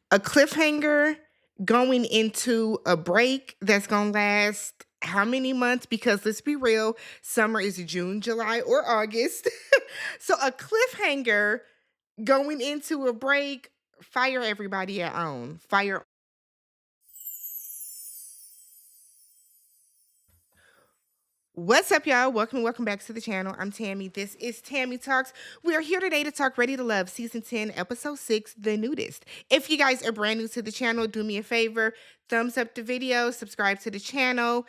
A cliffhanger going into a break that's going to last how many months? Because let's be real, summer is June, July, or August. So a cliffhanger going into a break, fire everybody at own. Fire. What's up, y'all? Welcome back to the channel. I'm Tammy. This is Tammy Talks. We are here today to talk Ready to Love, Season 10, Episode 6, The Nudist. If you guys are brand new to the channel, do me a favor, thumbs up the video, subscribe to the channel.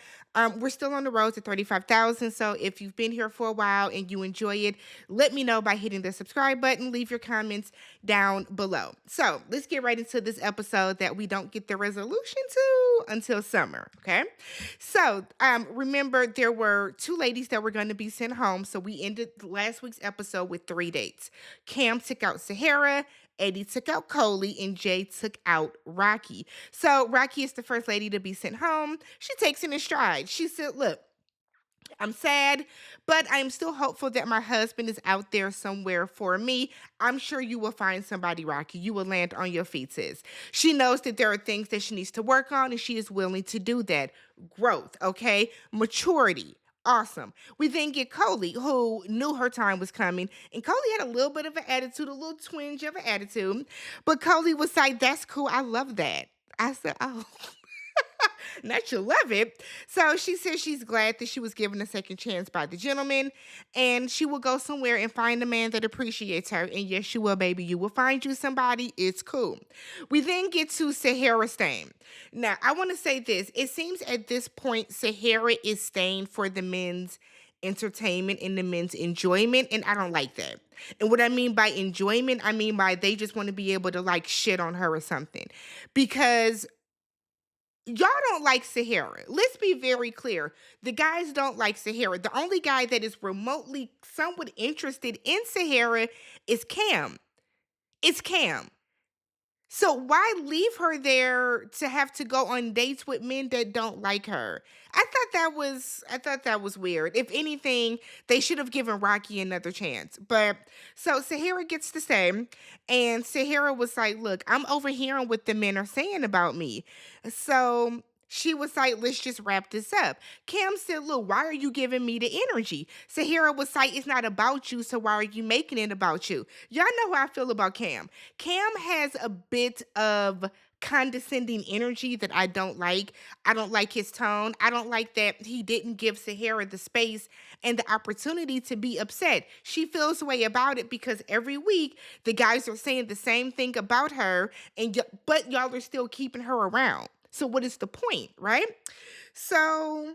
We're still on the road to 35,000, so if you've been here for a while and you enjoy it, let me know by hitting the subscribe button. Leave your comments down below. So let's get right into this episode that we don't get the resolution to until summer, okay? So, remember there were two ladies that were going to be sent home. So we ended last week's episode with three dates. Cam took out Sahara, Eddie took out Coley, and Jay took out Rocky. So Rocky is the first lady to be sent home. She takes it in stride. She said, "Look, I'm sad, but I'm still hopeful that my husband is out there somewhere for me. I'm sure you will find somebody, Rocky. You will land on your feet, sis." She knows that there are things that she needs to work on, and she is willing to do that. Growth, okay? Maturity. Awesome. We then get Coley, who knew her time was coming, and Coley had a little bit of an attitude, a little twinge of an attitude, but Coley was like, "That's cool. I love that." I said, "Oh." Not you love it. So she says she's glad that she was given a second chance by the gentleman, and she will go somewhere and find a man that appreciates her. And yes, you will, baby. You will find you somebody. It's cool. We then get to Sahara staying. Now, I want to say this. It seems at this point, Sahara is staying for the men's entertainment and the men's enjoyment, and I don't like that. And what I mean by enjoyment, I mean by they just want to be able to like shit on her or something. Because y'all don't like Sahara. Let's be very clear. The guys don't like Sahara. The only guy that is remotely somewhat interested in Sahara is Cam. It's Cam. So why leave her there to have to go on dates with men that don't like her? I thought that was weird. If anything, they should have given Rocky another chance. But so Sahara gets to stay, and Sahara was like, "Look, I'm overhearing what the men are saying about me." So she was like, "Let's just wrap this up." Cam said, "Look, why are you giving me the energy?" Sahara was like, "It's not about you, so why are you making it about you?" Y'all know how I feel about Cam. Cam has a bit of condescending energy that I don't like. I don't like his tone. I don't like that he didn't give Sahara the space and the opportunity to be upset. She feels the way about it because every week the guys are saying the same thing about her, but y'all are still keeping her around. So what is the point, right? So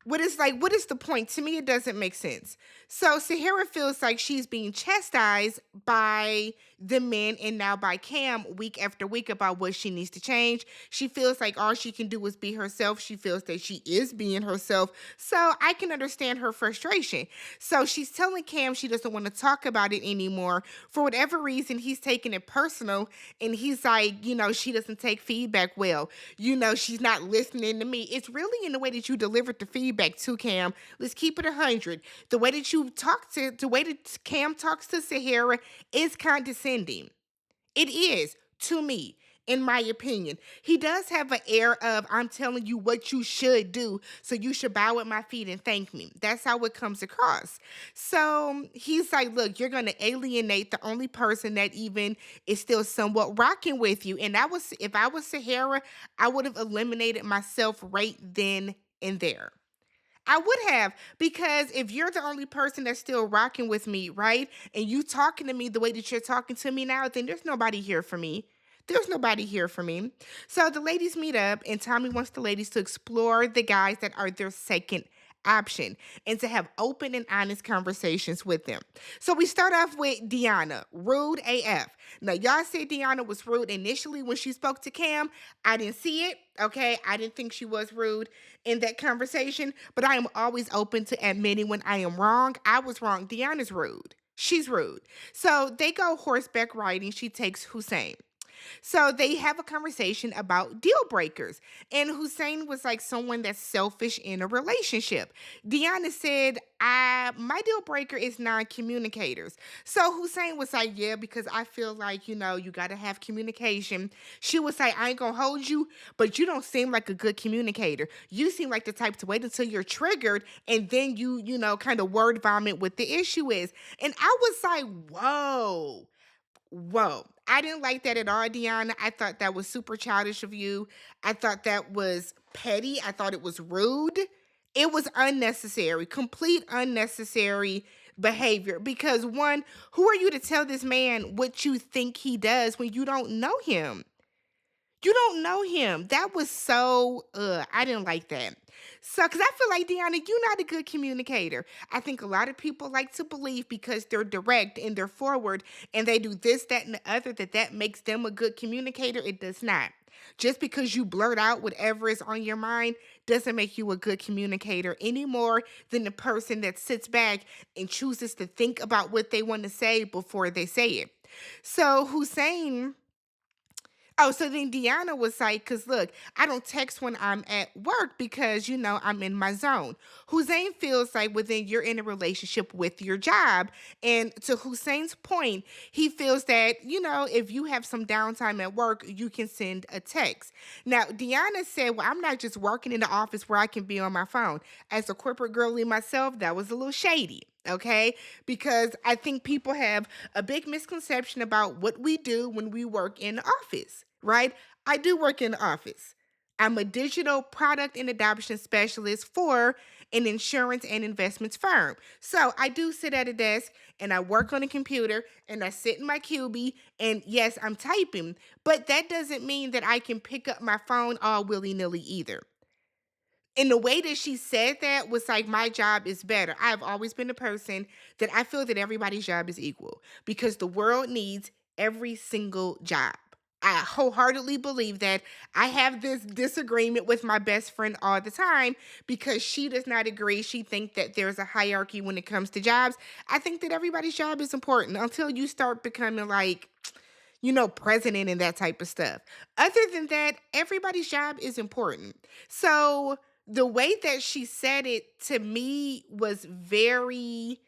what is the point? To me, it doesn't make sense. So Sahara feels like she's being chastised by the men and now by Cam week after week about what she needs to change. She feels like all she can do is be herself. She feels that she is being herself. So I can understand her frustration. So she's telling Cam she doesn't want to talk about it anymore. For whatever reason, he's taking it personal, and he's like, she doesn't take feedback well. She's not listening to me. It's really in the way that you delivered the feedback to Cam. Let's keep it 100. The way that the way that Cam talks to Sahara is condescending. It is, to me, in my opinion. He does have an air of, "I'm telling you what you should do, so you should bow at my feet and thank me." That's how it comes across. So he's like, "Look, you're going to alienate the only person that even is still somewhat rocking with you." And if I was Sahara, I would have eliminated myself right then and there. I would have, because if you're the only person that's still rocking with me, right? And you talking to me the way that you're talking to me now, then there's nobody here for me. There's nobody here for me. So the ladies meet up, and Tommy wants the ladies to explore the guys that are their second option and to have open and honest conversations with them. So we start off with Deona, rude AF. Now, y'all said Deona was rude initially when she spoke to Cam. I didn't see it, okay? I didn't think she was rude in that conversation, but I am always open to admitting when I am wrong. I was wrong. Deona's rude. She's rude. So they go horseback riding. She takes Hussein. So they have a conversation about deal breakers. And Hussein was like someone that's selfish in a relationship. Deanna said, my deal breaker is non-communicators. So Hussein was like, yeah, because I feel like, you got to have communication. She was like, I ain't going to hold you, but you don't seem like a good communicator. You seem like the type to wait until you're triggered and then kind of word vomit what the issue is. And I was like, whoa. Whoa. I didn't like that at all, Deanna. I thought that was super childish of you. I thought that was petty. I thought it was rude. It was unnecessary, complete unnecessary behavior. Because, one, who are you to tell this man what you think he does when you don't know him? You don't know him. That was so, I didn't like that. So, because I feel like, Deanna, you're not a good communicator. I think a lot of people like to believe because they're direct and they're forward and they do this, that, and the other, that makes them a good communicator. It does not. Just because you blurt out whatever is on your mind doesn't make you a good communicator any more than the person that sits back and chooses to think about what they want to say before they say it. So, Hussein. Oh, so then Deanna was like, because look, I don't text when I'm at work because, I'm in my zone. Hussein feels like within you're in a relationship with your job. And to Hussein's point, he feels that, if you have some downtime at work, you can send a text. Now, Deanna said, well, I'm not just working in the office where I can be on my phone. As a corporate girlie myself, that was a little shady. Okay, because I think people have a big misconception about what we do when we work in the office, right? I do work in the office. I'm a digital product and adoption specialist for an insurance and investments firm. So I do sit at a desk and I work on a computer and I sit in my cubie and yes, I'm typing, but that doesn't mean that I can pick up my phone all willy nilly either. And the way that she said that was like, my job is better. I've always been a person that I feel that everybody's job is equal because the world needs every single job. I wholeheartedly believe that. I have this disagreement with my best friend all the time because she does not agree. She thinks that there's a hierarchy when it comes to jobs. I think that everybody's job is important until you start becoming like, president and that type of stuff. Other than that, everybody's job is important. So the way that she said it to me was very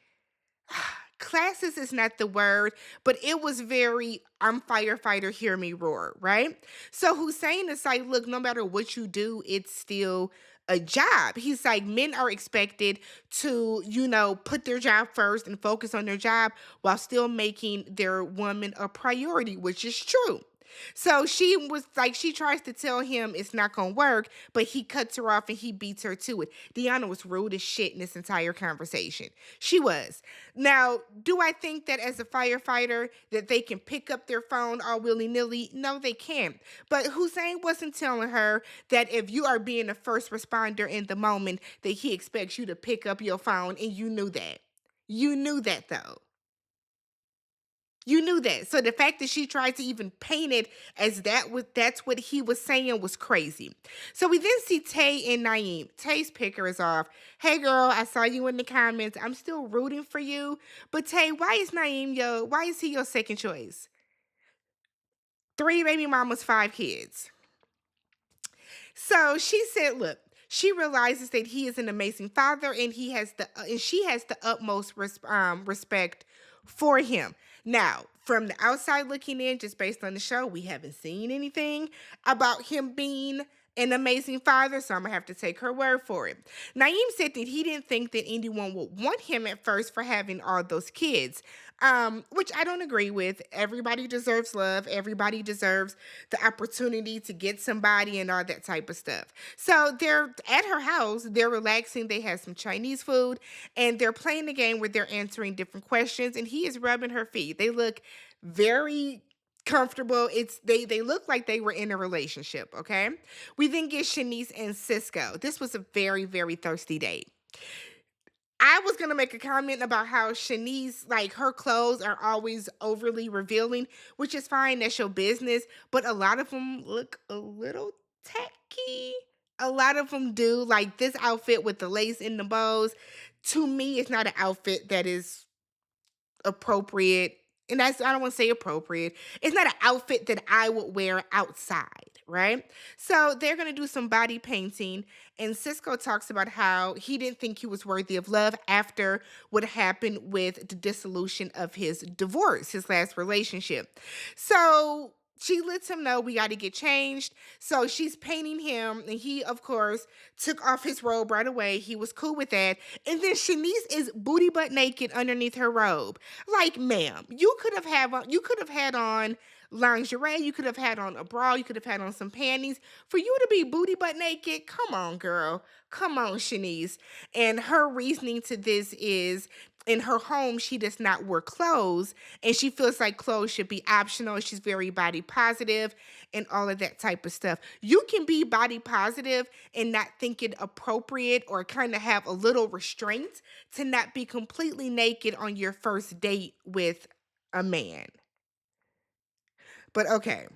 classes is not the word, but it was very, I'm firefighter, hear me roar, right? So Hussein is like, look, no matter what you do, it's still a job. He's like, men are expected to, put their job first and focus on their job while still making their woman a priority, which is true. So she was like, she tries to tell him it's not gonna work, but he cuts her off and he beats her to it. Deanna was rude as shit in this entire conversation. She was. Now, do I think that as a firefighter that they can pick up their phone all willy-nilly? No, they can't. But Hussein wasn't telling her that if you are being a first responder in the moment, that he expects you to pick up your phone, and you knew that. You knew that though. You knew that. So the fact that she tried to even paint it as that's what he was saying was crazy. So we then see Tay and Naeem. Tay's picker is off. Hey girl, I saw you in the comments. I'm still rooting for you. But Tay, why is he your second choice? 3 baby mamas, 5 kids. So she said, look, she realizes that he is an amazing father and she has the utmost respect for him. Now, from the outside looking in, just based on the show, we haven't seen anything about him being an amazing father, so I'm gonna have to take her word for it. Naeem said that he didn't think that anyone would want him at first for having all those kids, which I don't agree with. Everybody deserves love. Everybody deserves the opportunity to get somebody and all that type of stuff. So they're at her house, they're relaxing, they have some Chinese food, and they're playing the game where they're answering different questions, and he is rubbing her feet. They look very comfortable. They look like they were in a relationship, okay? We then get Shanice and Cisco. This was a very, very thirsty date. I was gonna make a comment about how Shanice, like her clothes are always overly revealing, which is fine, that's your business, but a lot of them look a little tacky. A lot of them do. Like this outfit with the lace in the bows, to me, it's not an outfit that is appropriate and that's, I don't want to say appropriate. It's not an outfit that I would wear outside, right? So they're gonna do some body painting, and Cisco talks about how he didn't think he was worthy of love after what happened with the dissolution of his divorce, his last relationship. So she lets him know we got to get changed. So she's painting him, and he, of course, took off his robe right away. He was cool with that. And then Shanice is booty butt naked underneath her robe. Like, ma'am, you could have had on lingerie, you could have had on a bra, you could have had on some panties. For you to be booty butt naked, come on, girl. Come on, Shanice. And her reasoning to this is in her home, she does not wear clothes, and she feels like clothes should be optional. She's very body positive and all of that type of stuff. You can be body positive and not think it appropriate or kind of have a little restraint to not be completely naked on your first date with a man. But okay.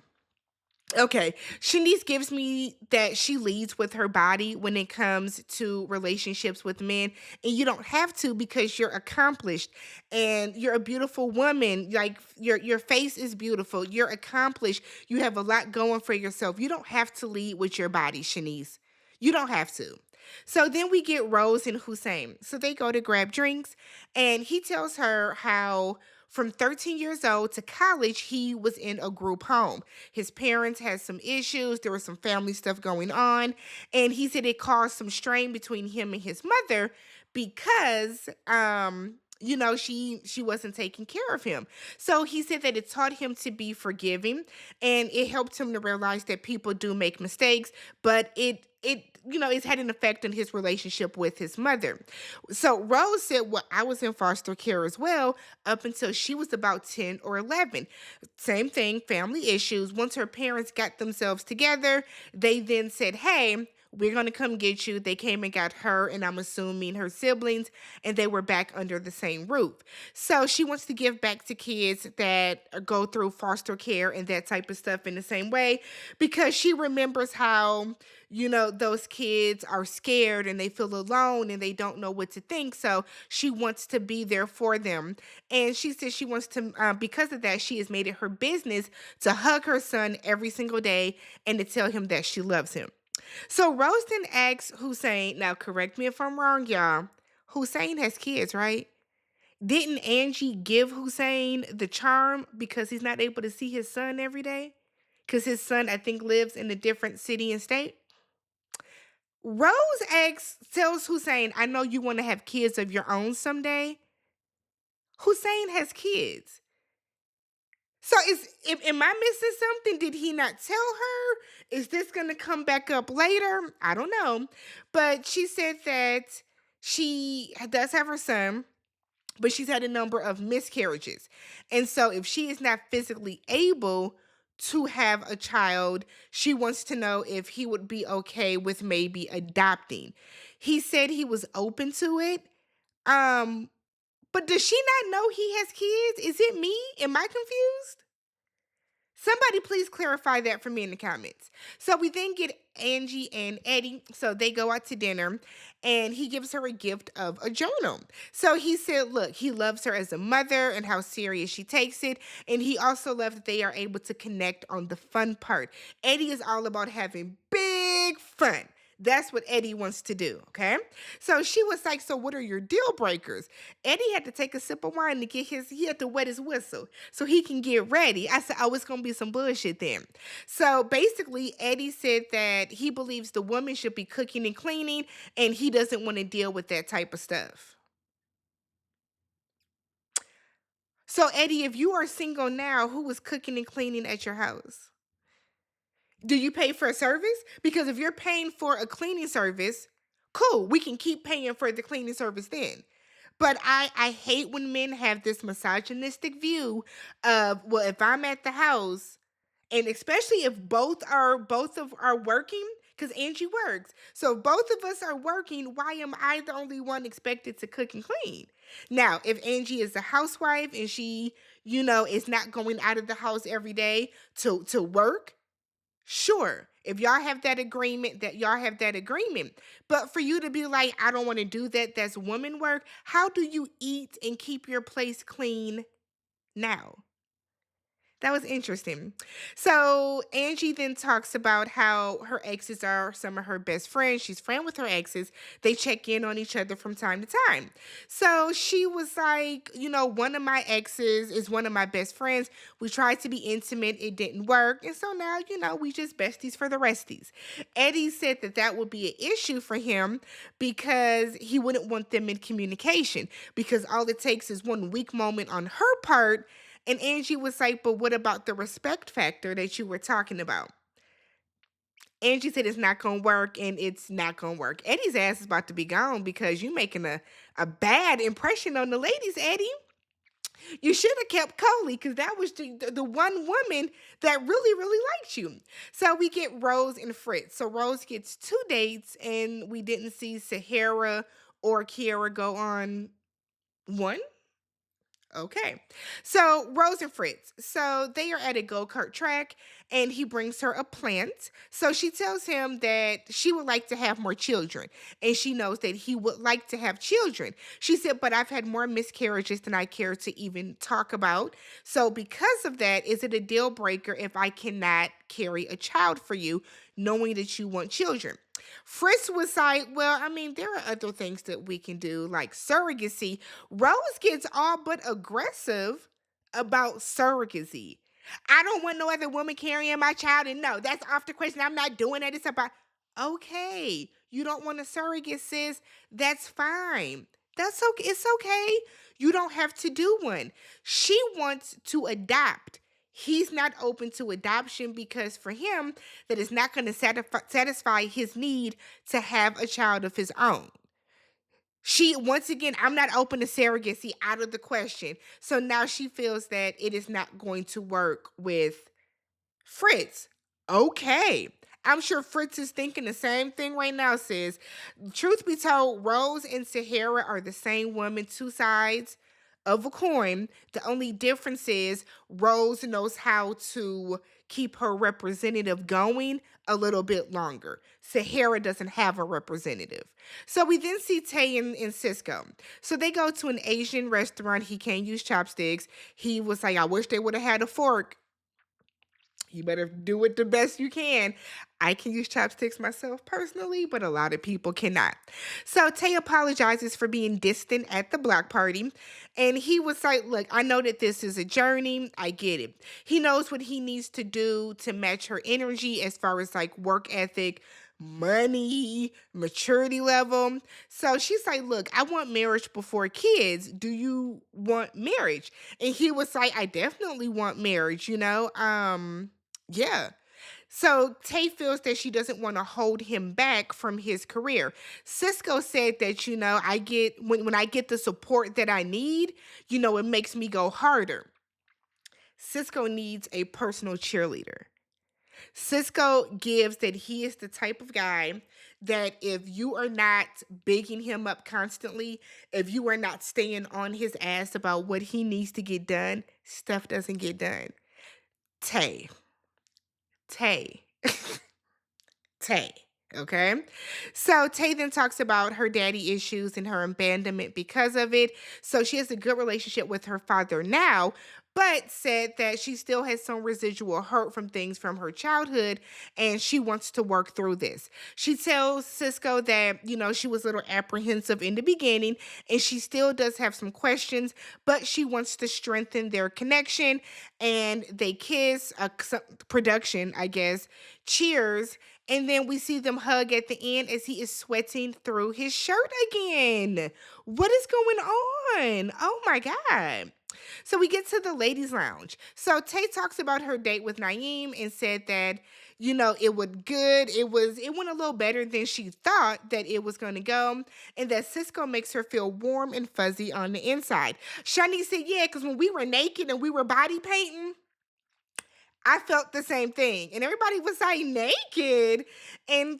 Okay. Shanice gives me that she leads with her body when it comes to relationships with men. And you don't have to because you're accomplished and you're a beautiful woman. Like your face is beautiful. You're accomplished. You have a lot going for yourself. You don't have to lead with your body, Shanice. You don't have to. So then we get Rose and Hussein. So they go to grab drinks, and he tells her how from 13 years old to college, he was in a group home. His parents had some issues. There was some family stuff going on. And he said it caused some strain between him and his mother because she wasn't taking care of him. So he said that it taught him to be forgiving, and it helped him to realize that people do make mistakes, but it's had an effect on his relationship with his mother. So Rose said, well, I was in foster care as well up until she was about 10 or 11. Same thing, family issues. Once her parents got themselves together, they then said, hey, we're going to come get you. They came and got her, and I'm assuming her siblings, and they were back under the same roof. So she wants to give back to kids that go through foster care and that type of stuff in the same way, because she remembers how, those kids are scared and they feel alone and they don't know what to think. So she wants to be there for them. And she says she wants to, because of that, she has made it her business to hug her son every single day and to tell him that she loves him. So Rose then asks Hussein, now correct me if I'm wrong, y'all. Hussein has kids, right? Didn't Angie give Hussein the charm because he's not able to see his son every day? Because his son, I think, lives in a different city and state. Rose tells Hussein, I know you want to have kids of your own someday. Hussein has kids. So am I missing something? Did he not tell her? Is this going to come back up later? I don't know. But she said that she does have her son, but she's had a number of miscarriages. And so if she is not physically able to have a child, she wants to know if he would be okay with maybe adopting. He said he was open to it. Um, but does she not know he has kids? Is it me? Am I confused? Somebody please clarify that for me in the comments. So we then get Angie and Eddie. So they go out to dinner, and he gives her a gift of a journal. So he said, look, he loves her as a mother and how serious she takes it. And he also loves that they are able to connect on the fun part. Eddie is all about having big fun. That's what Eddie wants to do, okay? So she was like, so what are your deal breakers? Eddie had to take a sip of wine to he had to wet his whistle so he can get ready. I said, oh, it's going to be some bullshit then. So basically, Eddie said that he believes the woman should be cooking and cleaning, and he doesn't want to deal with that type of stuff. So Eddie, if you are single now, who is cooking and cleaning at your house? Do you pay for a service? Because if you're paying for a cleaning service, cool, we can keep paying for the cleaning service then. But I hate when men have this misogynistic view of, well, if I'm at the house, and especially if both of are working, because Angie works. So if both of us are working, why am I the only one expected to cook and clean? Now, if Angie is a housewife and she, is not going out of the house every day to work, sure. If y'all have that agreement, that y'all have that agreement. But for you to be like, I don't want to do that, that's woman work. How do you eat and keep your place clean now. That was interesting. So Angie then talks about how her exes are some of her best friends. She's friend with her exes. They check in on each other from time to time. So she was like, one of my exes is one of my best friends. We tried to be intimate. It didn't work. And so now, we just besties for the resties. Eddie said that that would be an issue for him because he wouldn't want them in communication because all it takes is one weak moment on her part and Angie was like, but what about the respect factor that you were talking about? Angie said it's not gonna work and it's not gonna work. Eddie's ass is about to be gone because you making a bad impression on the ladies, Eddie. You should have kept Coley because that was the one woman that really, really liked you. So we get Rose and Fritz. So Rose gets 2 dates and we didn't see Sahara or Kiara go on one. Okay. So Rose and Fritz. So they are at a go-kart track and he brings her a plant. So she tells him that she would like to have more children. And she knows that he would like to have children. She said, but I've had more miscarriages than I care to even talk about. So because of that, is it a deal breaker if I cannot carry a child for you, knowing that you want children? Fritz was like, well, I mean, there are other things that we can do, like surrogacy. Rose gets all but aggressive about surrogacy. I don't want no other woman carrying my child. And no, that's off the question. I'm not doing that. It's about, okay, you don't want a surrogate, sis. That's fine. That's okay. It's okay. You don't have to do one. She wants to adopt. He's not open to adoption because for him, that is not going to satisfy his need to have a child of his own. She, once again, I'm not open to surrogacy, out of the question. So now she feels that it is not going to work with Fritz. Okay. I'm sure Fritz is thinking the same thing right now, sis. Truth be told, Rose and Sahara are the same woman, two sides of a coin. The only difference is Rose knows how to keep her representative going a little bit longer. Sahara doesn't have a representative. So we then see Tay and Cisco. So they go to an Asian restaurant. He can't use chopsticks. He was like, I wish they would have had a fork. You better do it the best you can. I can use chopsticks myself personally, but a lot of people cannot. So Tay apologizes for being distant at the block party. And he was like, look, I know that this is a journey. I get it. He knows what he needs to do to match her energy as far as like work ethic, money, maturity level. So she's like, look, I want marriage before kids. Do you want marriage? And he was like, I definitely want marriage. Yeah. So Tay feels that she doesn't want to hold him back from his career. Cisco said that, I get when I get the support that I need, it makes me go harder. Cisco needs a personal cheerleader. Cisco gives that he is the type of guy that if you are not bigging him up constantly, if you are not staying on his ass about what he needs to get done, stuff doesn't get done. Tay. Tay. Tay. Okay. So Tay then talks about her daddy issues and her abandonment because of it. So she has a good relationship with her father now, but said that she still has some residual hurt from things from her childhood and she wants to work through this. She tells Cisco that, she was a little apprehensive in the beginning and she still does have some questions, but she wants to strengthen their connection and they kiss, production, I guess, cheers. And then we see them hug at the end as he is sweating through his shirt again. What is going on? Oh my God. So we get to the ladies' lounge. So Tay talks about her date with Naeem and said that, it went good. It went a little better than she thought that it was going to go. And that Cisco makes her feel warm and fuzzy on the inside. Shanice said, yeah, because when we were naked and we were body painting, I felt the same thing. And everybody was like naked. And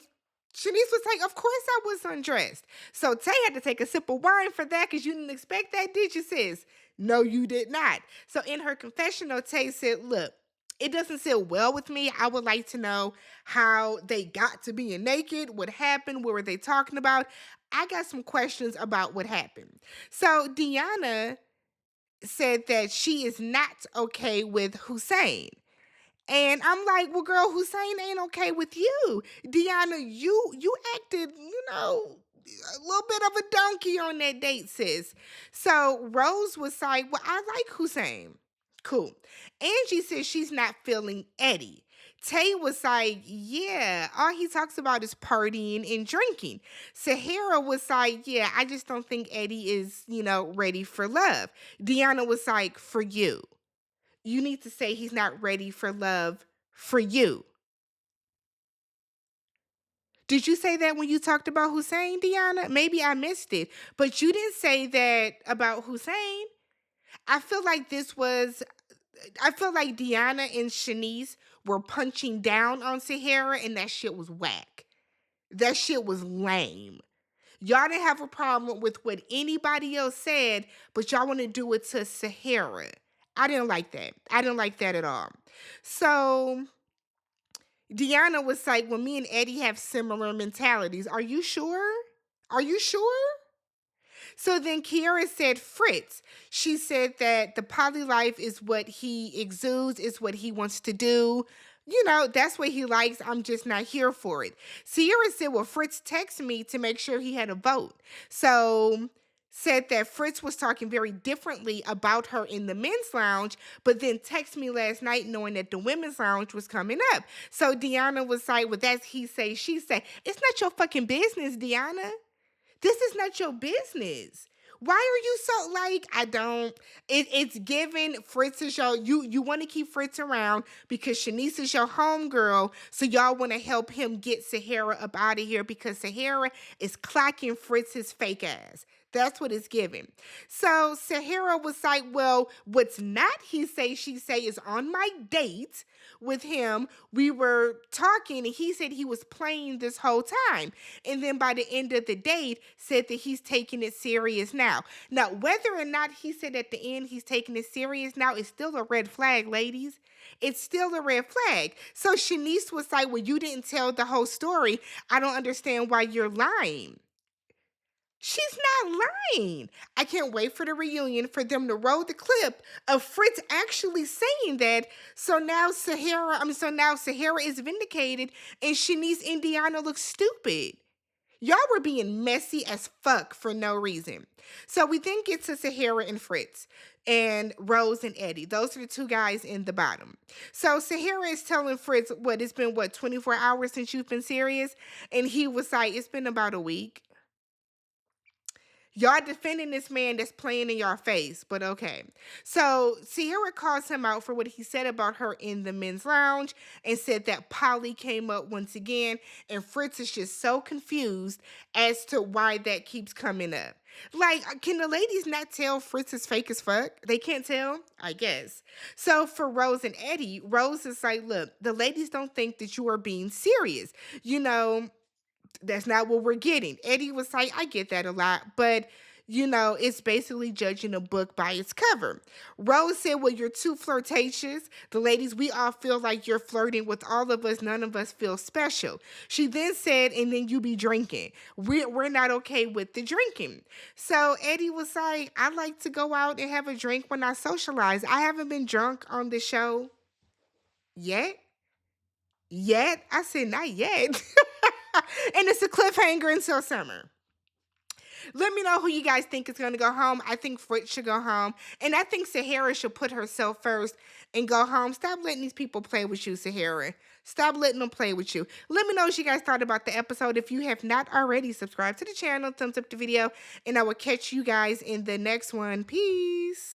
Shanice was like, of course I was undressed. So Tay had to take a sip of wine for that because you didn't expect that, did you, sis? No, you did not. So in her confessional, Tay said, look, it doesn't sit well with me. I would like to know how they got to being naked, what happened, what were they talking about? I got some questions about what happened. So Deona said that she is not okay with Hussein. And I'm like, well, girl, Hussein ain't okay with you. Deona, you acted, a little bit of a donkey on that date, sis. So Rose was like, well, I like Hussein. Cool. Angie says she's not feeling Eddie. Tay was like, yeah, all he talks about is partying and drinking. Sahara was like, yeah, I just don't think Eddie is, ready for love. Deona was like, for you. You need to say he's not ready for love for you. Did you say that when you talked about Hussein, Deona? Maybe I missed it, but you didn't say that about Hussein. I feel like I feel like Deona and Shanice were punching down on Sahara, and that shit was whack. That shit was lame. Y'all didn't have a problem with what anybody else said, but y'all want to do it to Sahara. I didn't like that. I didn't like that at all. So Deona was like, well, me and Eddie have similar mentalities. Are you sure? Are you sure? So then Kiara said Fritz. She said that the poly life is what he exudes, is what he wants to do. That's what he likes. I'm just not here for it. Sierra said, well, Fritz texted me to make sure he had a vote. So said that Fritz was talking very differently about her in the men's lounge, but then texted me last night knowing that the women's lounge was coming up. So Deona was like, well, that's he say, she say. It's not your fucking business, Deona. This is not your business. Why are you so like, I don't, it's given Fritz is you want to keep Fritz around because Shanice is your homegirl, so y'all want to help him get Sahara up out of here because Sahara is clocking Fritz's fake ass. That's what it's giving. So Sahara was like, well, what's not he say, she say is on my date with him. We were talking and he said he was playing this whole time. And then by the end of the date said that he's taking it serious now. Now, whether or not he said at the end he's taking it serious now is still a red flag, ladies. It's still a red flag. So Shanice was like, well, you didn't tell the whole story. I don't understand why you're lying. She's not lying. I can't wait for the reunion for them to roll the clip of Fritz actually saying that. So now Sahara is vindicated and Shanice and Deona look stupid. Y'all were being messy as fuck for no reason. So we then get to Sahara and Fritz and Rose and Eddie. Those are the two guys in the bottom. So Sahara is telling Fritz, it's been 24 hours since you've been serious? And he was like, it's been about a week. Y'all defending this man that's playing in your face, but okay. So Sierra calls him out for what he said about her in the men's lounge and said that Polly came up once again, and Fritz is just so confused as to why that keeps coming up. Like, can the ladies not tell Fritz is fake as fuck? They can't tell? I guess. So for Rose and Eddie, Rose is like, look, the ladies don't think that you are being serious. That's not what we're getting. Eddie was like, I get that a lot, but it's basically judging a book by its cover. Rose said, well, you're too flirtatious. The ladies, we all feel like you're flirting with all of us. None of us feel special. She then said, and then you be drinking. We're not okay with the drinking. So Eddie was like, I like to go out and have a drink when I socialize. I haven't been drunk on the show yet. I said, not yet. And it's a cliffhanger until summer. Let me know who you guys think is going to go home. I think Fritz should go home. And I think Sahara should put herself first and go home. Stop letting these people play with you, Sahara. Stop letting them play with you. Let me know what you guys thought about the episode. If you have not already, subscribe to the channel, thumbs up the video, and I will catch you guys in the next one. Peace.